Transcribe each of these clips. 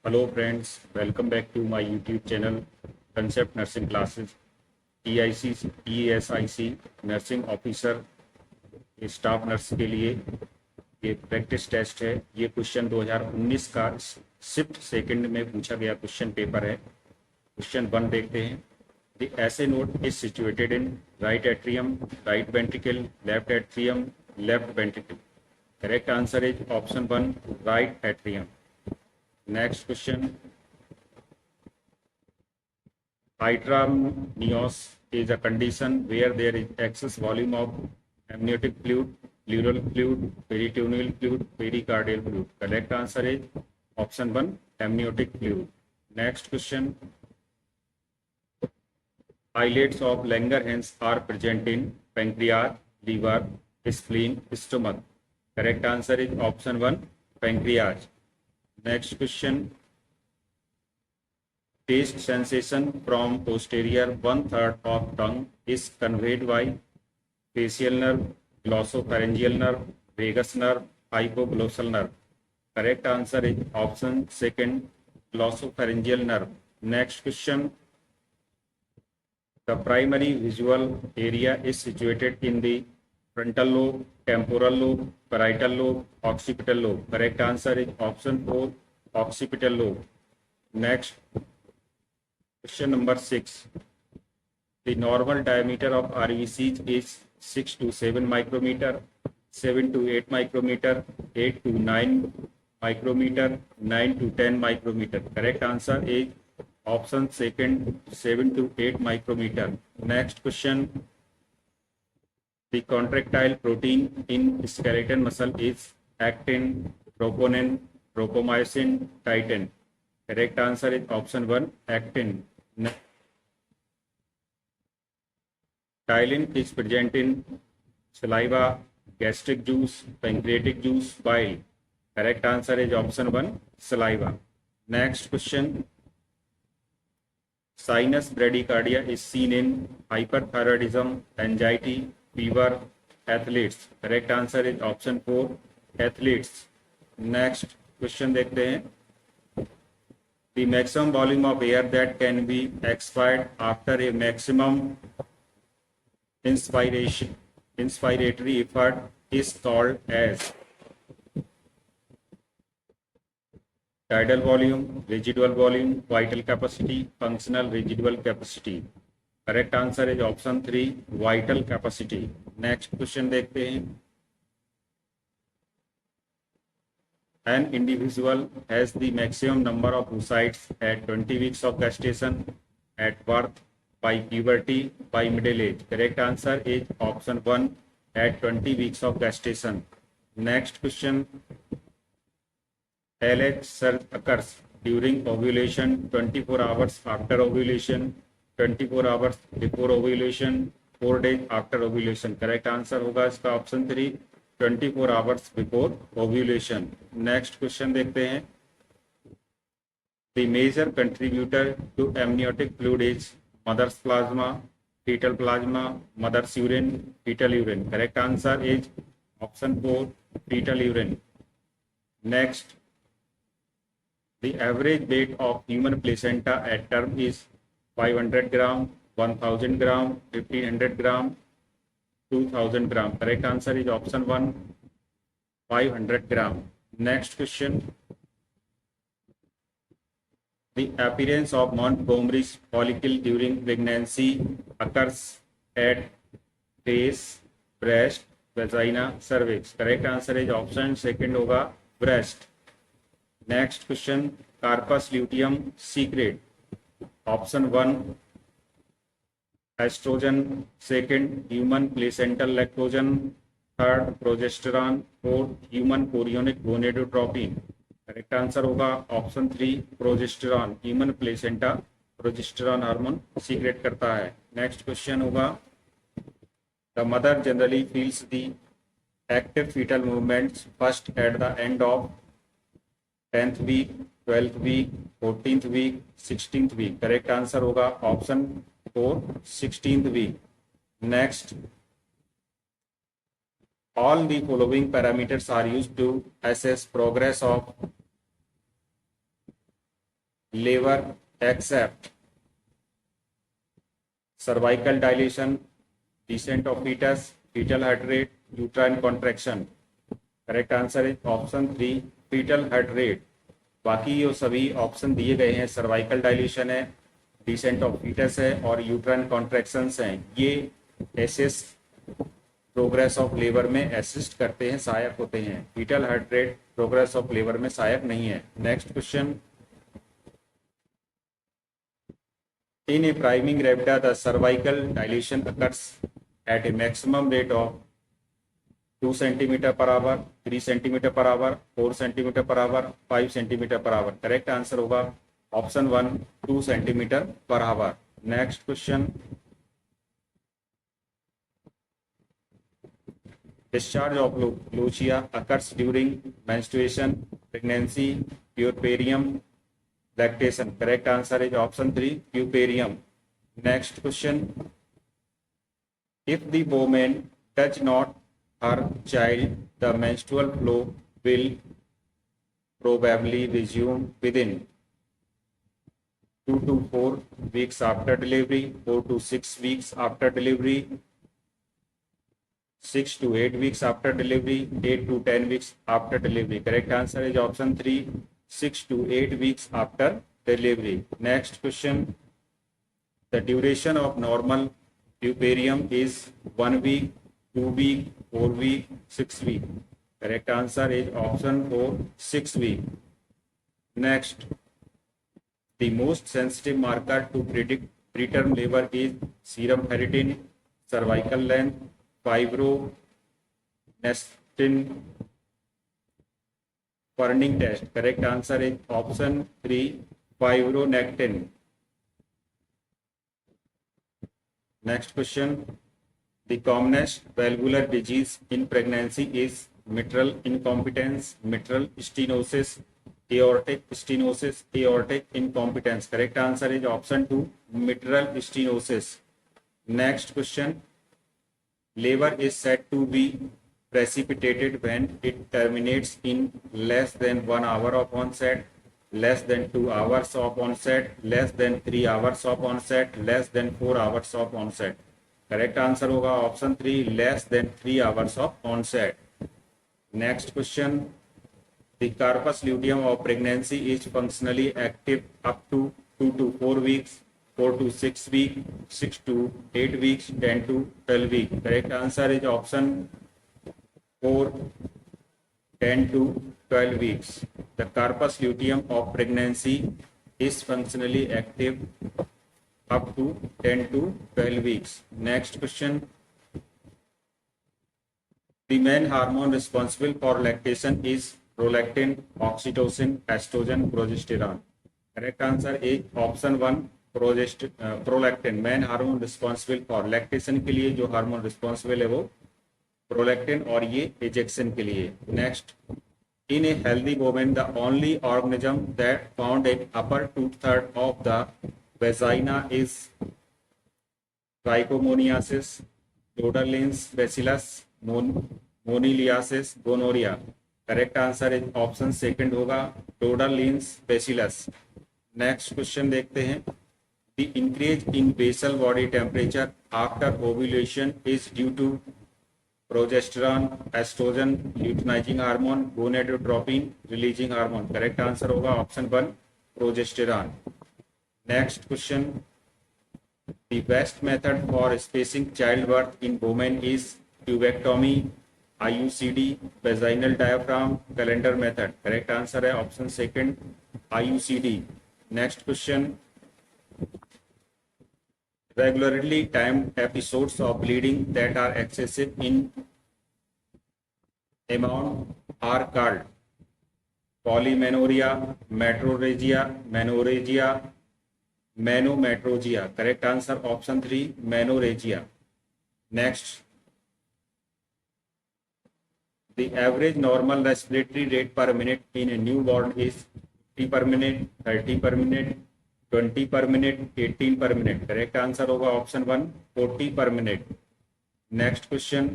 Hello friends, welcome back to my YouTube channel Concept Nursing Classes. EIC ESIC nursing officer staff nurse के लिए ये practice test है। ये question 2019 का shift second में पूछा गया क्वेश्चन पेपर है। क्वेश्चन 1 देखते हैं। द ऐसे node is situated in right atrium, right ventricle, left atrium, left ventricle. Correct answer is option 1 right atrium. Next question. Hydramnios is a condition where there is excess volume of amniotic fluid, pleural fluid, peritoneal fluid, pericardial fluid. Correct answer is option 1 amniotic fluid. Next question. Islets of Langerhans are present in pancreas, liver, spleen, stomach. Correct answer is option 1 pancreas. Next question. Taste sensation from posterior 1/3 of tongue is conveyed by facial nerve, glossopharyngeal nerve, vagus nerve, hypoglossal nerve. Correct answer is option 2 glossopharyngeal nerve. Next question. The primary visual area is situated in the frontal lobe, temporal lobe, parietal lobe, occipital lobe. Correct answer is option 4 occipital lobe. Next question number 6. The normal diameter of RBCs is 6 to 7 micrometer, 7 to 8 micrometer, 8 to 9 micrometer, 9 to 10 micrometer. Correct answer is option 2 7 to 8 micrometer. Next question. The contractile protein in skeletal muscle is actin, troponin, tropomyosin, titin. Correct answer is option 1 actin. Tylen is present in saliva, gastric juice, pancreatic juice, bile. Correct answer is option 1 saliva. Next question. Sinus bradycardia is seen in hyperthyroidism, anxiety, fever, athletes. Correct answer is option 4 athletes. Next question देखते हैं. The maximum volume of air that can be expired after a maximum inspiratory effort is called as tidal volume, residual volume, vital capacity, functional residual capacity. Correct answer is option 3 vital capacity. Next question देखते हैं. An individual has the maximum number of oocytes at 20 weeks of gestation, at birth, by puberty, by middle age. Correct answer is option 1 at 20 weeks of gestation. Next question. LH surge occurs during ovulation, 24 hours after ovulation, 24 hours before ovulation, 4 days after ovulation. Correct answer होगा इसका option 3 24 hours before ovulation. Next question देखते हैं. The major contributor to amniotic fluid is mother's plasma, foetal plasma, mother's urine, foetal urine. Correct answer is option 4 foetal urine. Next. The average weight of human placenta at term is 500 gram, 1000 gram, 1500 gram, 2000 gram. Correct answer is option 1 500 gram. Next question. The appearance of Montgomery's follicle during pregnancy occurs at face, breast, vagina, cervix. Correct answer is option 2 होगा breast. Next question. Carpus luteum secrete option 1 estrogen, 2nd human placental lactogen, 3rd progesterone, 4th human chorionic gonadotropin. Correct answer होगा option 3 progesterone. Human placenta progesterone hormone secrete करता है. Next question होगा. The mother generally feels the active fetal movements first at the end of 10th week, 12th week, 14th week, 16th week. Correct answer होगा option 4 16th week. Next. All the following parameters are used to assess progress of labour except cervical dilation, descent of foetus, foetal heart rate, uterine contraction. Correct answer is option 3 foetal heart rate. बाकी जो सभी option दिए गए हैं, cervical dilation है, descent of foetus है और uterine contractions हैं, ये एसिस्ट प्रोग्रेस ऑफ लेबर में असिस्ट करते हैं, सहायक होते हैं। Foetal heart rate progress of labour में सहायक नहीं है। Next question, in a priming रैबिटा the cervical dilation occurs at a maximum rate of 2 centimetre per hour, 3 centimetre per hour, 4 centimetre per hour, 5 centimetre per hour. Correct answer होगा option 1 2 centimetre per hour. Next question, discharge of lochia occurs during menstruation, pregnancy, puerperium, lactation. Correct answer is option 3 puerperium. Next question, if the woman touch not her child, the menstrual flow will probably resume within 2 to 4 weeks after delivery, 4 to 6 weeks after delivery, 6 to 8 weeks after delivery, 8 to 10 weeks after delivery. Correct answer is option 3 6 to 8 weeks after delivery. Next question, the duration of normal puerperium is 1 week, 2 week, 4 week, 6 week. Correct answer is option 4 6 week. Next, the most sensitive marker to predict preterm labor is serum ferritin, cervical length, fibronestin burning test. Correct answer is option 3 fibronectin. Next question, the commonest valvular disease in pregnancy is mitral incompetence, mitral stenosis, aortic stenosis, aortic incompetence. Correct answer is option 2 mitral stenosis. Next question, labor is said to be precipitated when it terminates in less than 1 hour of onset, less than 2 hours of onset, less than 3 hours of onset, less than 4 hours of onset. Correct answer होगा option 3 less than 3 hours of onset. Next question, the corpus luteum of pregnancy is functionally active up to 2 to 4 weeks, 4 to 6 weeks, 6 to 8 weeks, 10 to 12 weeks. Correct answer is option 4 10 to 12 weeks. The corpus luteum of pregnancy is functionally active up to 10 to 12 weeks. Next question, the main hormone responsible for lactation is prolactin, oxytocin, estrogen, progesterone. Correct answer is option 1 prolactin. main hormone responsible for lactation के लिए जो hormone responsible है वो prolactin और ये ejection के लिए. Next, in a healthy woman the only organism that found in upper two-third of the vagina is trichomoniasis, Doderlins bacillus, moniliasis, gonorrhea. Correct answer is option second होगा Doderlins bacillus. Next question देखते हैं, the increase in basal body temperature after ovulation is due to progesterone, estrogen, luteinizing hormone, gonadotropin releasing hormone. Correct answer होगा option 1 progesterone. Next question, the best method for spacing childbirth in women is tubectomy, IUCD, vaginal diaphragm, calendar method. Correct answer है option second IUCD. Next question, regularly timed episodes of bleeding that are excessive in amount are called polymenorrhea, metrorrhagia, menorrhagia, menometrorrhagia. Correct answer option 3 menorrhagia. Next, the average normal respiratory rate per minute in a newborn is 50 per minute, 30 per minute, 20 per minute, 18 per minute. Correct answer होगा option 1 40 per minute. Next question,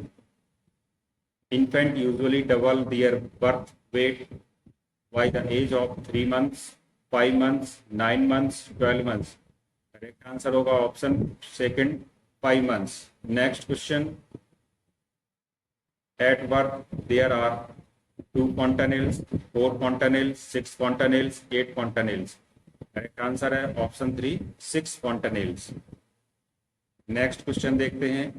infant usually double their birth weight by the age of 3 months, 5 months, 9 months, 12 months. Correct answer होगा option second 5 months. Next question, at birth there are 2 fontanelles, 4 fontanelles, 6 fontanelles, 8 fontanelles. Correct answer है option 3 6 fontanelles. Next question देखते हैं,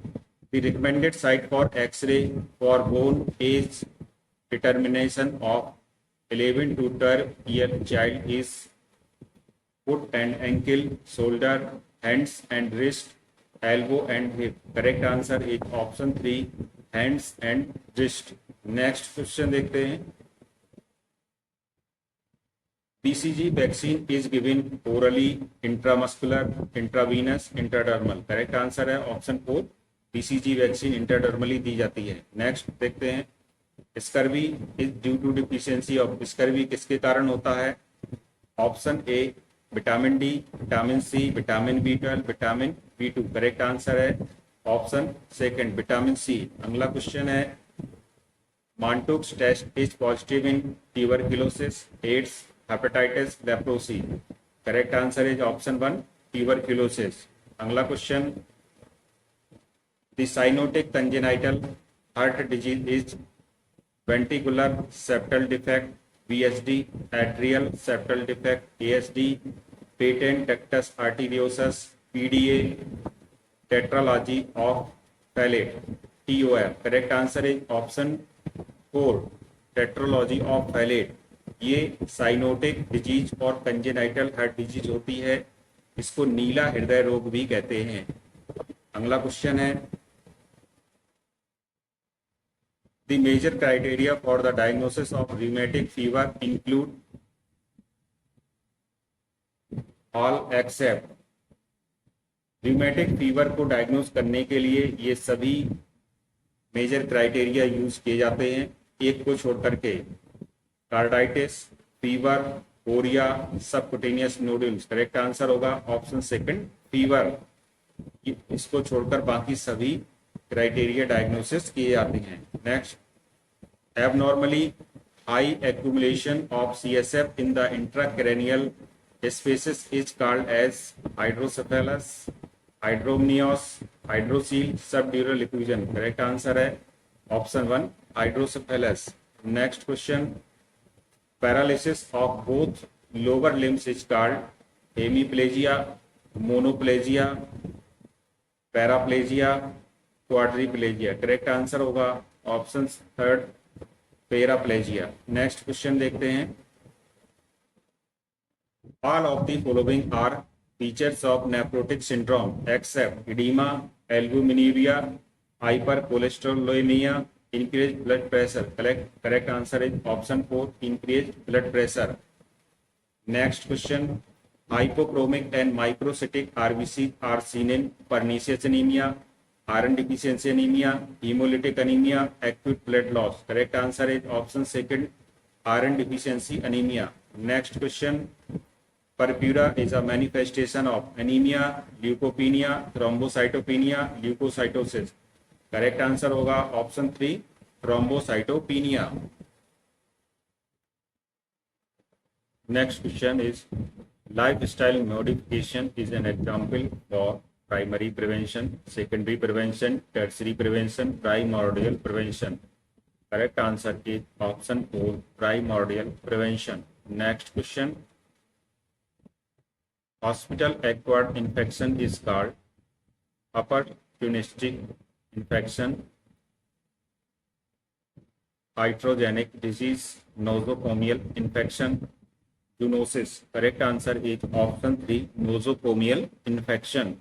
the recommended site for X-ray for bone age determination of 11 to 12 year child is foot and ankle, shoulder, hands and wrist, elbow and hip. Correct answer is option 3 hands and wrist. Next question देखते हैं, BCG vaccine is given orally, intramuscular, intravenous, intradermal. Correct answer है option 4 BCG vaccine intradermally दी जाती है. Next देखते हैं, scurvy is due to deficiency of. Scurvy किसके कारण होता है? Option A vitamin D, vitamin C, vitamin B12, vitamin B2. Correct answer है ऑप्शन सेकंड विटामिन सी. अगला क्वेश्चन है, Mantoux test is positive in tuberculosis, AIDS, hepatitis, leprosy. Correct answer is option 1 tuberculosis. अगला question, the cyanotic congenital heart disease is ventricular septal defect, VSD, atrial septal defect, ASD, patent ductus arteriosus, PDA, tetralogy of Fallot, TOF. Correct answer is option 4 tetralogy of Fallot. ये cyanotic disease और congenital heart disease होती है, इसको नीला हृदय रोग भी कहते हैं. अगला क्वेश्चन है, the major criteria for the diagnosis of rheumatic fever include all except. Rheumatic fever को डायग्नोस करने के लिए ये सभी मेजर क्राइटेरिया यूज किए जाते हैं, एक को छोड़ करके. Carditis, fever, chorea, subcutaneous nodules. Correct answer होगा ऑप्शन सेकंड फीवर. इसको छोड़कर बाकी सभी क्राइटेरिया डायग्नोसिस किए जाते हैं. Next, abnormally high accumulation of CSF in the intracranial spaces is called as hydrocephalus, hydramnios, hydrocele, subdural effusion. Correct answer है option 1 hydrocephalus. Next question, paralysis of both lower limbs is called hemiplegia, monoplegia, paraplegia, quadriplegia. Correct answer होगा option third paraplegia. Next question देखते हैं, all of the following are features of nephrotic syndrome except edema, albuminuria, hypercholesterolemia, increased blood pressure. Correct answer is option 4 increased blood pressure. Next question, hypochromic and microcytic RBC are seen in pernicious anemia, iron deficiency anemia, hemolytic anemia, acute blood loss. Correct answer is option second iron deficiency anemia. Next question, Purpura is a manifestation of anemia, leukopenia, thrombocytopenia, leukocytosis. Correct answer होगा option 3 thrombocytopenia. Next question is, lifestyle modification is an example for primary prevention, secondary prevention, tertiary prevention, primordial prevention. Correct answer is option 4 primordial prevention. Next question, hospital acquired infection is called opportunistic infection, iatrogenic disease, nosocomial infection, zoonosis. Correct answer is option 3 nosocomial infection.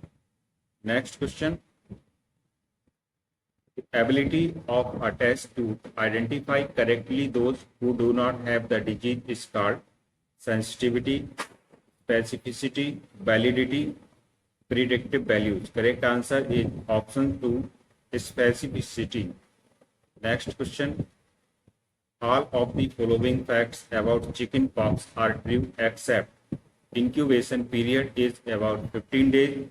Next question, the ability of a test to identify correctly those who do not have the disease is called sensitivity, specificity, validity, predictive values. Correct answer is option 2 specificity. Next question, all of the following facts about chicken pox are true except incubation period is about 15 days,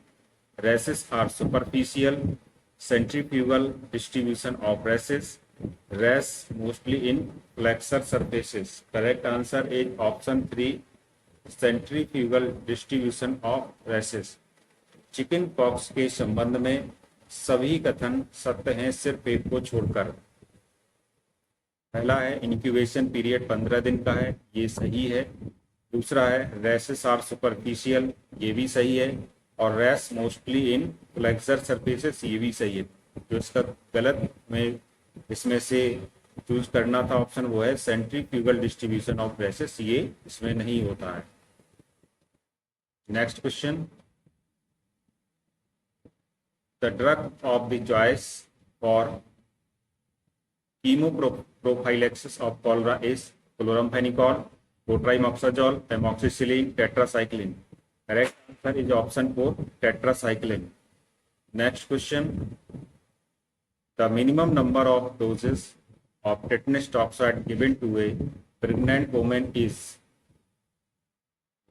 rashes are superficial, centrifugal distribution of rashes, rash mostly in flexure surfaces. Correct answer is option 3 centrifugal distribution of rashes. Chicken pox के संबंध में सभी कथन सत्य हैं सिर्फ एक को छोड़कर। पहला है इंक्यूबेशन पीरियड 15 दिन का है, ये सही है। दूसरा है रेसेस आर सुपरफिशियल, ये भी सही है। और rash mostly in flexor surfaces, ये भी सही है। जो इसका गलत में इसमें से चूज करना था ऑप्शन वो है सेंट्रीफ्यूगल डिस्ट्रीब्यूशन ऑफ रेसेस, ये इसमें नहीं होता है। Next question, the drug of the choice for chemoprophylaxis of cholera is chloramphenicol, cotrimoxazole, amoxicillin, tetracycline. Correct answer is option 4 tetracycline. Next question, the minimum number of doses of tetanus toxoid given to a pregnant woman is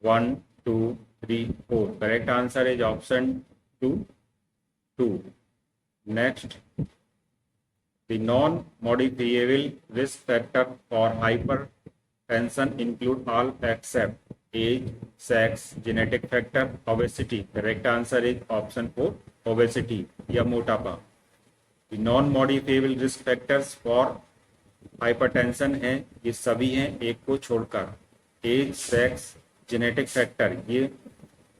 1, 2, 3, 4. Correct answer is option 2. Next, the non-modifiable risk factor for hypertension include all except age, sex, genetic factor, obesity. Correct answer is option 4 obesity या मोटापा। The non-modifiable risk factors for hypertension है, ये सभी हैं एक को छोड़कर। As, sex, genetic factor, ये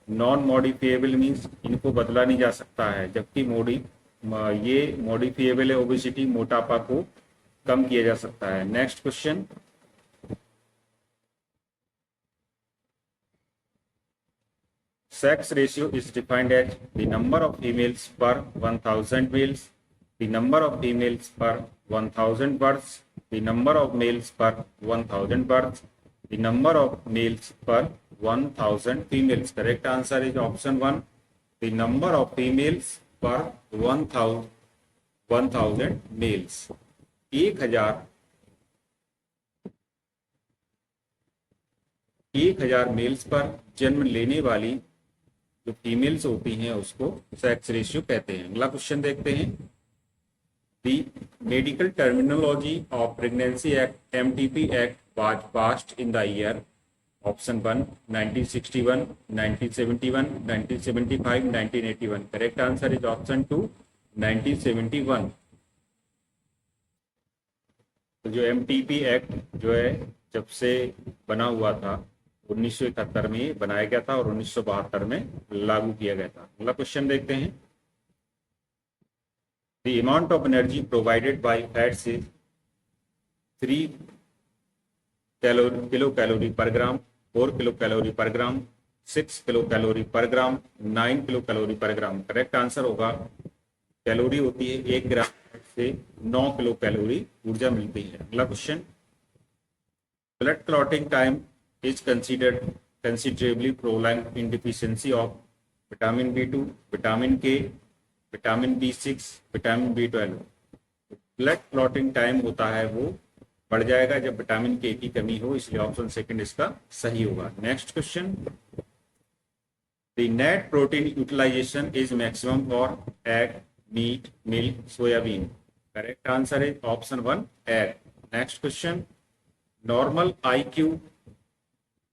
नॉन मॉडिफिएबल मीन्स इनको बदला नहीं जा सकता है, जबकि ये मॉडिफिएबल है ओबेसिटी, मोटापा को कम किया जा सकता है। Next question, sex ratio is defined as the number of females per 1000 males, the number of females per 1000 births, the number of males per 1000 births, the number of males per 1000 females. Correct answer is option 1 the number of females per 1000 males। 1000 mails पर जन्म लेने वाली जो females होती हैं उसको sex ratio कहते हैं। अगला क्वेश्चन देखते हैं, The medical terminology of Pregnancy Act (MTP) Act was passed in the year option 1 1961, 1971, 1975, 1981. Correct answer is option 2 1971। तो जो MTP एक्ट जो है जब से बना हुआ था 1971 में बनाया गया था और 1972 में लागू किया गया था। अगला क्वेश्चन देखते हैं, the amount of energy provided by fats is 3 kilocalorie per gram, 4 kilocalorie per gram, 6 kilocalorie per gram, 9 kilocalorie per gram। Correct answer होगा, कैलोरी होती है 1 ग्राम से 9 किलो कैलोरी ऊर्जा मिलती है। अगला question, blood clotting time is considered considerably prolonged in deficiency of vitamin B2, vitamin K, vitamin B6, vitamin B12। Blood clotting time होता है वो बढ़ जाएगा जब विटामिन K की कमी हो, इसलिए ऑप्शन सेकंड इसका सही होगा। Next question, the net protein utilisation is maximum for egg, meat, milk, soybean. Correct answer is option 1 egg. Next question, normal IQ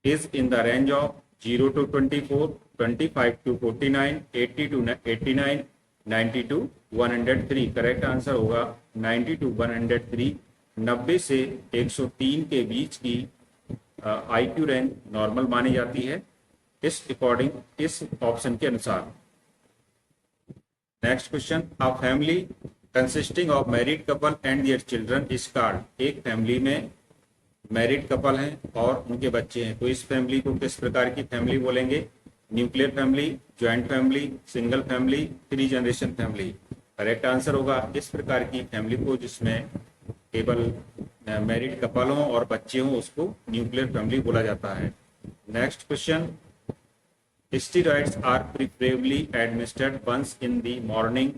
is in the range of 0 to 24, 25 to 49, 80 to 89, 90 to 103। Correct answer होगा 90 to 103। 90 से 103 के बीच की IQ range normal मानी जाती है इस according, इस option के अनुसार। Next question, a family consisting of married couple and their children is called. एक फैमिली में मैरिड कपल हैं और उनके बच्चे हैं, तो इस फैमिली को किस प्रकार की फैमिली बोलेंगे? Nuclear family, joint family, single family, 3 generation family. Correct answer होगा इस प्रकार की फैमिली को जिसमें केवल मैरिड कपल हों और बच्चे हों उसको न्यूक्लियर फैमिली बोला जाता है। Next question, steroids are preferably administered once in the morning,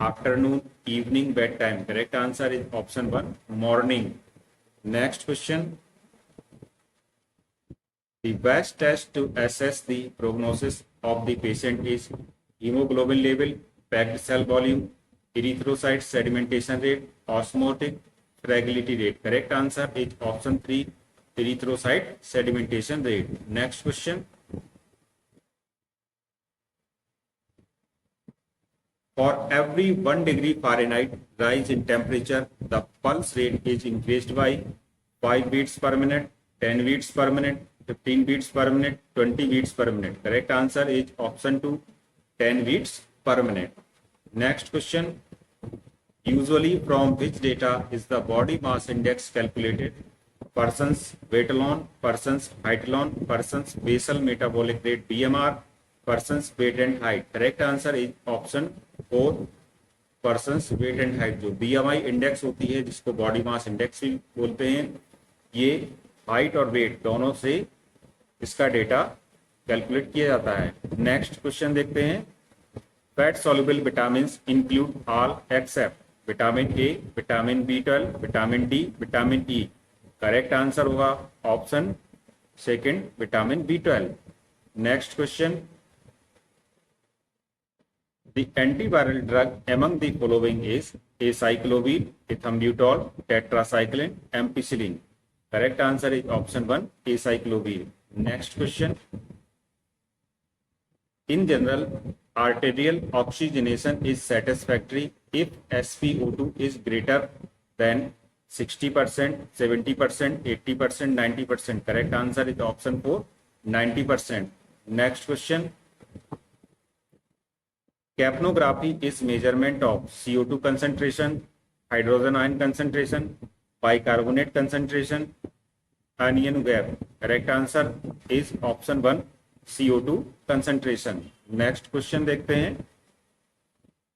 afternoon, evening, bed time. Correct answer is option 1 morning. Next question, the best test to assess the prognosis of the patient is hemoglobin level, packed cell volume, erythrocyte sedimentation rate, osmotic fragility rate. Correct answer is option 3 erythrocyte sedimentation rate. Next question. For every 1 degree Fahrenheit rise in temperature, the pulse rate is increased by 5 beats per minute, 10 beats per minute, 15 beats per minute, 20 beats per minute. Correct answer is option 2, 10 beats per minute. Next question. Usually from which data is the body mass index calculated? Person's weight alone, person's height alone, person's basal metabolic rate BMR, person's weight and height. Correct answer is option 4, persons weight and height. जो BMI index होती है जिसको body mass index भी बोलते हैं, ये height और wait दोनों से इसका डेटा कैलकुलेट किया जाता है. नेक्स्ट क्वेश्चन देखते हैं. Fat soluble vitamin include all except vitamin A, vitamin B12, vitamin D, vitamin E. Correct answer होगा option second, vitamin B12. Next question. The antiviral drug among the following is acyclovir, ethambutol, tetracycline, ampicillin. Correct answer is option 1, acyclovir. Next question. In general, arterial oxygenation is satisfactory if SpO2 is greater than 60%, 70%, 80%, 90%. Correct answer is option 4, 90%. Next question. Capnography is measurement of CO2 concentration, hydrogen ion concentration, bicarbonate concentration, anion gap. Correct answer is option 1, CO2 concentration. Next question देखते हैं.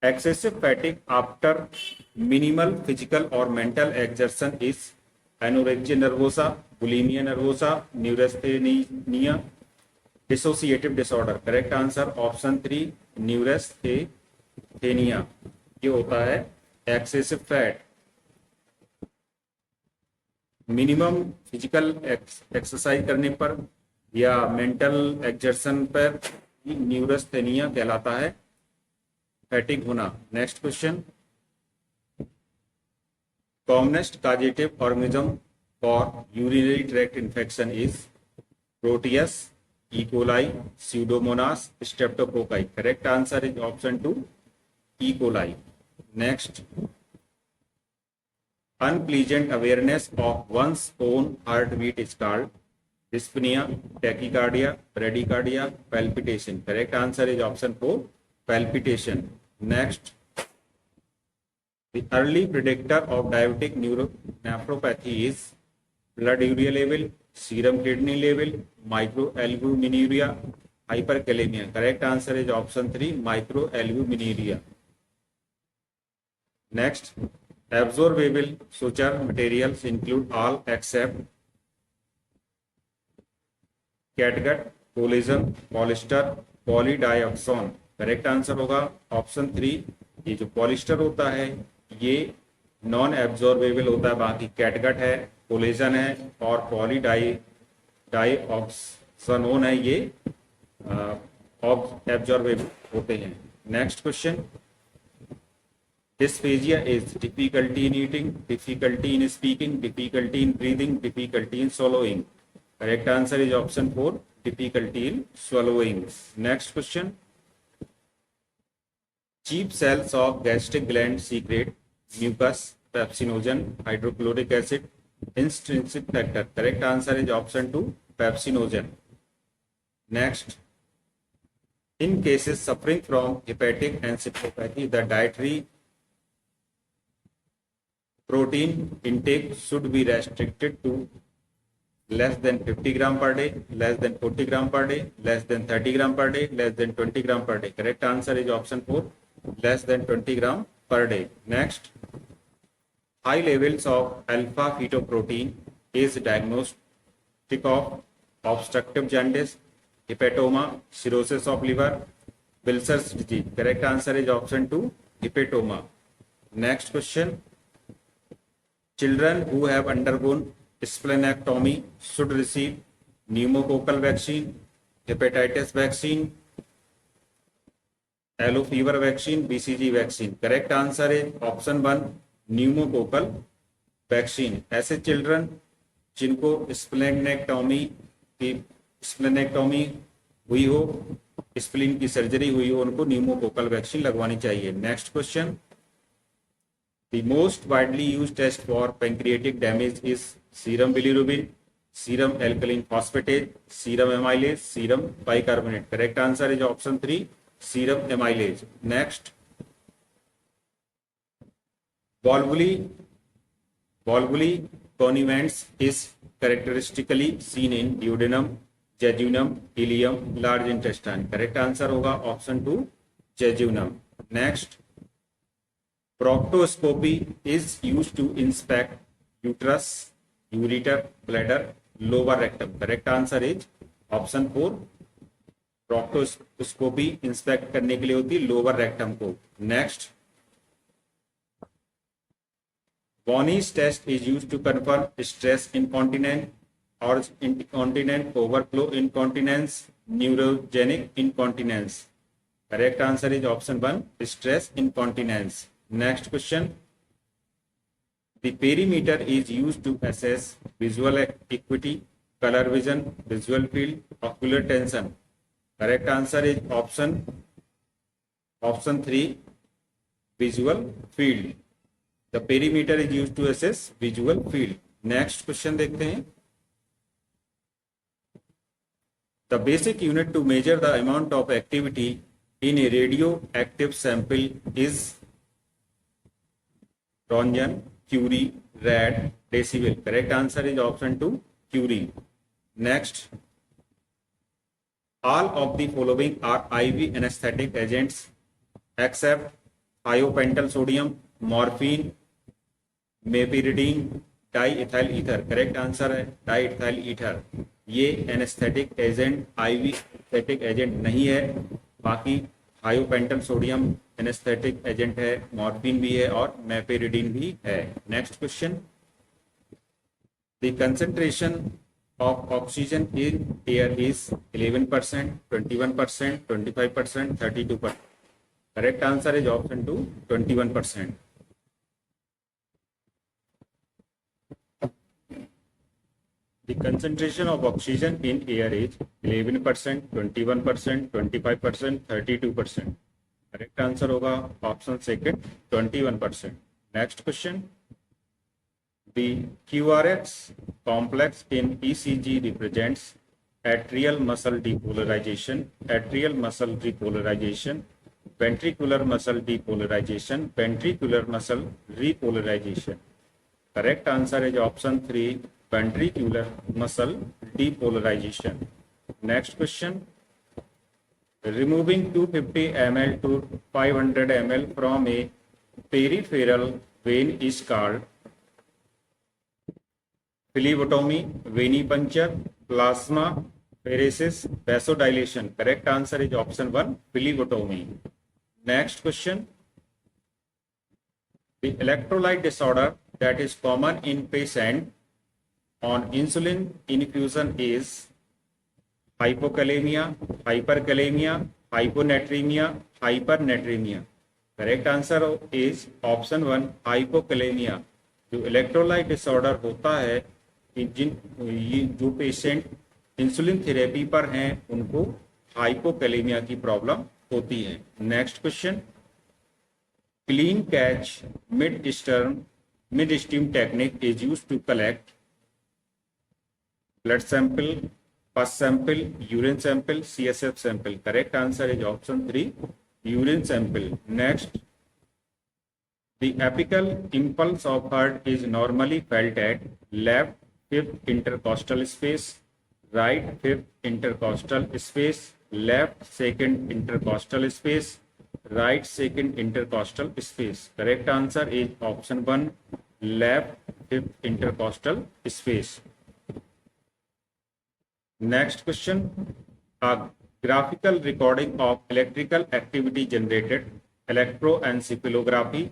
Excessive fatigue after minimal physical or mental exertion is anorexia nervosa, bulimia nervosa, neurasthenia, dissociative disorder. Correct answer option 3, न्यूरेस्थेनिया. ये होता है excessive fat. Minimum physical exercise करने पर या mental exertion पर न्यूरेस्थेनिया कहलाता है, फैटिक होना. Next question. Commonest causative organism for urinary tract infection is proteus, E. coli, Pseudomonas, Streptococcus. Correct answer is option 2, E. coli. Next. Unpleasant awareness of one's own heartbeat is called dyspnea, tachycardia, bradycardia, palpitation. Correct answer is option 4, palpitation. Next. The early predictor of diabetic nephropathy is blood urea level, serum kidney level, microalbuminuria, hyperkalemia. Correct answer is option 3, microalbuminuria. Next. Absorbable suture materials include all except catgut, collagen, polyester, polydioxone. Correct answer होगा option 3. ये जो polyester होता है ये non absorbable होता है, बाकी catgut है, कोलेजन है और डाइऑक्सानोन है, ये एब्जॉर्बेबल होते हैं. Next question. Dysphagia is difficulty in eating, difficulty in speaking, difficulty in breathing, difficulty in swallowing. Correct answer is option 4, difficulty in swallowing. Next question. Chief cells of gastric gland secrete mucus, pepsinogen, hydrochloric acid, intrinsic factor. Correct answer is option 2, pepsinogen. Next. In cases suffering from hepatic encephalopathy, the dietary protein intake should be restricted to less than 50 gram per day, less than 40 gram per day, less than 30 gram per day, less than 20 gram per day. Correct answer is option 4, less than 20 gram per day. Next. High levels of alpha fetoprotein is diagnostic of obstructive jaundice, hepatoma, cirrhosis of liver, Wilson's disease. Correct answer is option 2, hepatoma. Next question. Children who have undergone splenectomy should receive pneumococcal vaccine, hepatitis vaccine, yellow fever vaccine, BCG vaccine. Correct answer is option 1, pneumococcal vaccine. ऐसे children जिनको splenectomy हुई हो, spleen की surgery हुई हो, उनको pneumococcal vaccine लगवानी चाहिए। Next question, the most widely used test for pancreatic damage is serum bilirubin, serum alkaline phosphatase, serum amylase, serum bicarbonate. Correct answer is option 3, serum amylase. Next, Volvuli connivance is characteristically seen in duodenum, jejunum, ileum, large intestine. Correct answer होगा option 2, jejunum. Next, proctoscopy is used to inspect uterus, ureter, bladder, lower rectum. Correct answer is option 4, proctoscopy inspect करने के लिए होती है lower rectum को। Next, Bonnie's test is used to confirm stress incontinence or incontinent overflow incontinence, neurogenic incontinence. Correct answer is option 1, stress incontinence. Next question, the perimeter is used to assess visual acuity, color vision, visual field, ocular tension. Correct answer is option 3, visual field. The perimeter is used to assess visual field. Next question देखते हैं, the basic unit to measure the amount of activity in a radioactive sample is Roentgen, Curie, rad, decibel. Correct answer is option 2, Curie. Next, all of the following are IV anesthetic agents except thiopental sodium, morphine, meperidine, diethyl ether. Correct answer है diethyl ether. ये anaesthetic agent, IV anaesthetic agent नहीं है। बाकी thiopental sodium anaesthetic agent है, morphine भी है और meperidine भी है। Next question, the concentration of oxygen in air is 11%, 21%, 25%, 32%। Correct answer is option 2, 21%। The concentration of oxygen in air is 11%, 21%, 25%, 32%. Correct answer होगा option second, 21%. Next question. The QRS complex in ECG represents atrial muscle depolarization, ventricular muscle depolarization, ventricular muscle repolarization. Correct answer is option 3, ventricular muscle depolarization. Next question, removing 250 ml to 500 ml from a peripheral vein is called phlebotomy, venipuncture, plasma pheresis, vasodilation. Correct answer is option 1, phlebotomy. Next question, the electrolyte disorder that is common in patient on insulin infusion is hypokalemia, hyperkalemia, hyponatremia, hypernatremia. Correct answer is option 1, hypokalemia. जो electrolyte disorder होता है, जो patient insulin therapy पर हैं उनको hypokalemia की problem होती है। Next question, clean catch mid stream technique is used to collect blood sample, pus sample, urine sample, CSF sample. Correct answer is option 3, urine sample. Next, the apical impulse of heart is normally felt at left fifth intercostal space, right fifth intercostal space, left second intercostal space, right second intercostal space. Correct answer is option 1, left fifth intercostal space. Next question, a graphical recording of electrical activity generated electroencephalography,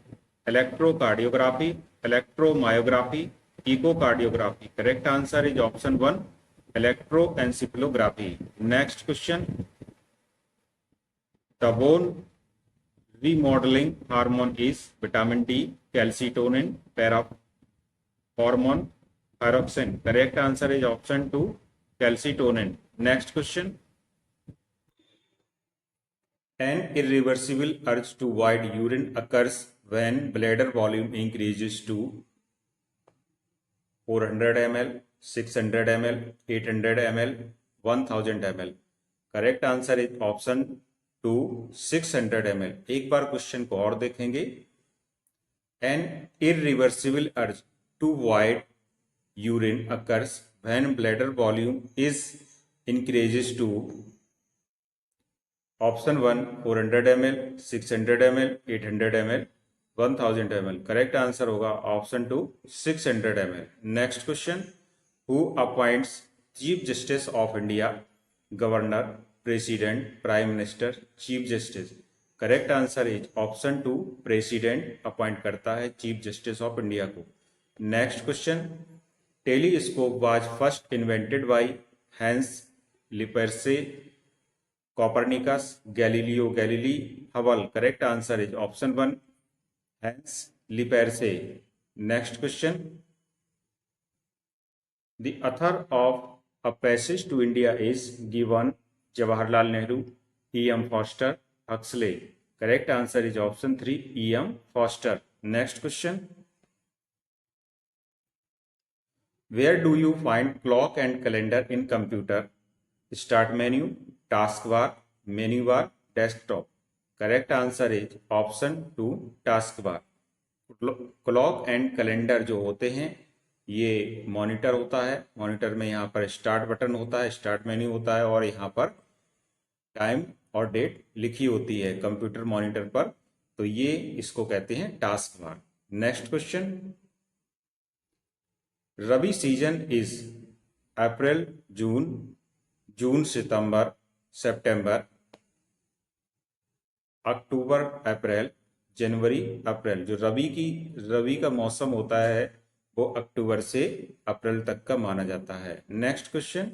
electrocardiography, electromyography, echocardiography. Correct answer is option 1, electroencephalography. Next question, the bone remodeling hormone is vitamin D, calcitonin, para hormone, thyroxine. Correct answer is option 2, calcitonin. Next question. An irreversible urge to void urine occurs when bladder volume increases to 400 ml, 600 ml, 800 ml, 1000 ml. Correct answer is option 2, 600 ml. एक बार question को और देखेंगे. An irreversible urge to void urine occurs when bladder volume is increases to option 1, 400 ml, 600 ml, 800 ml, 1000 ml. Correct answer होगा option 2, 600 ml. Next question. Who appoints chief justice of India? Governor, president, prime minister, chief justice. Correct answer is option 2, president appoint करता है chief justice of India को. Next question. Telescope was first invented by Hans Lippershey, Copernicus, Galileo Galilei, Hubble. Correct answer is option 1, Hans Lippershey. Next question. The author of A Passage to India is given Jawaharlal Nehru, E.M. Foster, Huxley. Correct answer is option 3, E.M. Foster. Next question. Where do you find clock and calendar in computer? Start menu, taskbar, menu bar, desktop. Correct answer is option 2, taskbar. Clock and calendar जो होते हैं ये monitor होता है. Monitor में यहाँ पर start button होता है, स्टार्ट मेन्यू होता है और यहाँ पर टाइम और डेट लिखी होती है कंप्यूटर मॉनिटर पर. तो ये इसको कहते हैं task bar. Next question. Rabi season is April June, June September, September, October April, January April. जो रबी का मौसम होता है वो अक्टूबर से अप्रैल तक का माना जाता है. Next question.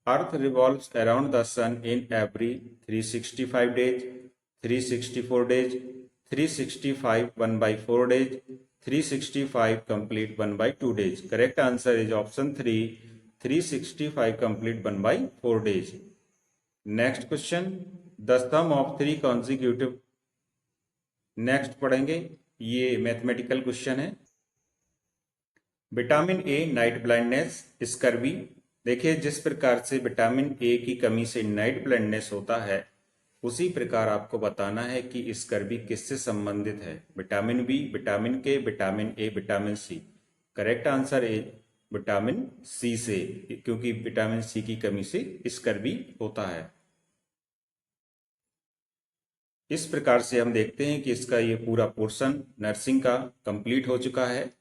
Earth revolves around the sun in every 365 days, 364 days, 365 1/4 days, 365 complete 1/2 days. Correct answer is option 3, 365 complete 1/4 days. Next question. The sum of 3 consecutive. Next पढ़ेंगे. ये मैथमेटिकल क्वेश्चन है. Vitamin A night blindness, scurvy. देखिए जिस प्रकार से vitamin A की कमी से नाइट ब्लाइंडनेस होता है उसी प्रकार आपको बताना है कि स्कर्वी किससे संबंधित है. Vitamin B, vitamin K, vitamin A, vitamin C. Correct answer is vitamin C से, क्योंकि विटामिन सी की कमी से स्कर्वी होता है. इस प्रकार से हम देखते हैं कि इसका ये पूरा पोर्शन नर्सिंग का कंप्लीट हो चुका है.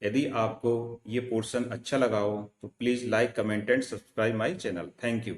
यदि आपको ये पोर्शन अच्छा लगा हो तो please like, comment and subscribe my channel. Thank you.